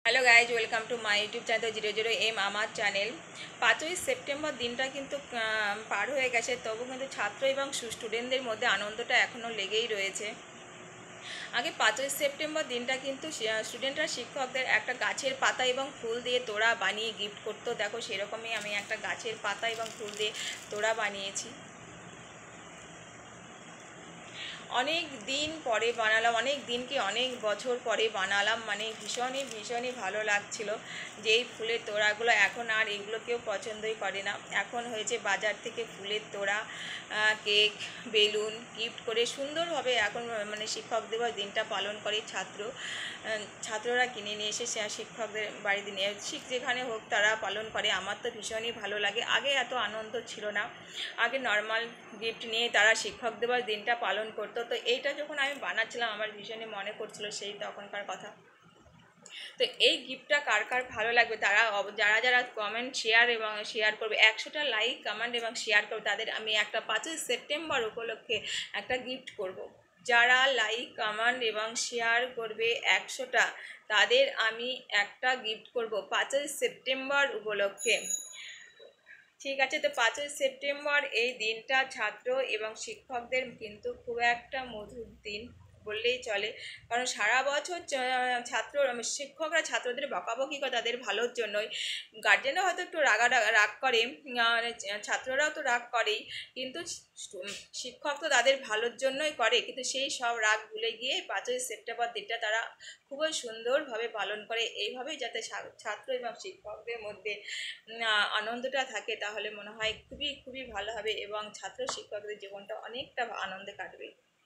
Hello guys, welcome to my YouTube channel 00M আমার channel. 5ই September দিনটা কিন্তু পার হয়ে গেছে, তবু কিন্তু ছাত্র এবং স্টুডেন্টদের মধ্যে আনন্দটা এখনও লেগেই রয়েছে। আগে 5ই সেপ্টেম্বর দিনটা কিন্তু স্টুডেন্টরা শিক্ষকদের একটা গাছের পাতা এবং ফুল দিয়ে তোড়া বানিয়ে গিফট করতো। দেখো, সেরকমই আমি একটা গাছের পাতা এবং ফুল দিয়ে তোড়া বানিয়েছি। অনেক দিন পরে বানালাম, অনেক দিন কি অনেক বছর পরে বানালাম, মানে ভীষণই ভীষণই ভালো লাগছিল। যে এই ফুলের তোড়াগুলো এখন আর এগুলো কেউ পছন্দই করে না। এখন হয়েছে বাজার থেকে ফুলের তোড়া, কেক, বেলুন গিফট করে সুন্দরভাবে এখন মানে শিক্ষক দিবস দিনটা পালন করে ছাত্ররা কিনে নিয়ে এসে শিক্ষকদের বাড়িতে নিয়ে যেখানে হোক তারা পালন করে। আমার তো ভীষণই ভালো লাগে। আগে এত আনন্দ ছিল না, আগে নর্মাল গিফট নিয়ে তারা শিক্ষক দিবস দিনটা পালন করতো। তো এইটা যখন আমি বানাচ্ছিলাম আমার ভীষণই মনে পড়ছিল সেই তখনকার কথা। তো এই গিফটটা কার কার ভালো লাগবে তারা যারা যারা কমেন্ট শেয়ার করবে, 100টা লাইক কমেন্ট এবং শেয়ার করবে, তাদের আমি একটা 5ই সেপ্টেম্বর উপলক্ষে একটা গিফট করব। যারা লাইক কমেন্ট এবং শেয়ার করবে 100টা, তাদের আমি একটা গিফট করব 5ই সেপ্টেম্বর উপলক্ষে। ঠিক আছে, তো 5ই সেপ্টেম্বর এই দিনটা ছাত্র এবং শিক্ষকদের কিন্তু খুব একটা মধুর দিন বললেই চলে। কারণ সারা বছর শিক্ষকরা ছাত্রদের বকাবকি করে তাদের ভালোর জন্যই। গার্জেনরা হয়তো একটু রাগ করে, ছাত্ররাও তো রাগ করেই, কিন্তু শিক্ষক তো তাদের ভালোর জন্যই করে। কিন্তু সেই সব রাগ ভুলে গিয়ে 5ই সেপ্টেম্বর দিনটা তারা খুবই সুন্দরভাবে পালন করে। এইভাবেই যাতে ছাত্র এবং শিক্ষকদের মধ্যে আনন্দটা থাকে, তাহলে মনে হয় খুবই খুবই ভালো হবে এবং ছাত্র শিক্ষকদের জীবনটা অনেকটা আনন্দে কাটবে।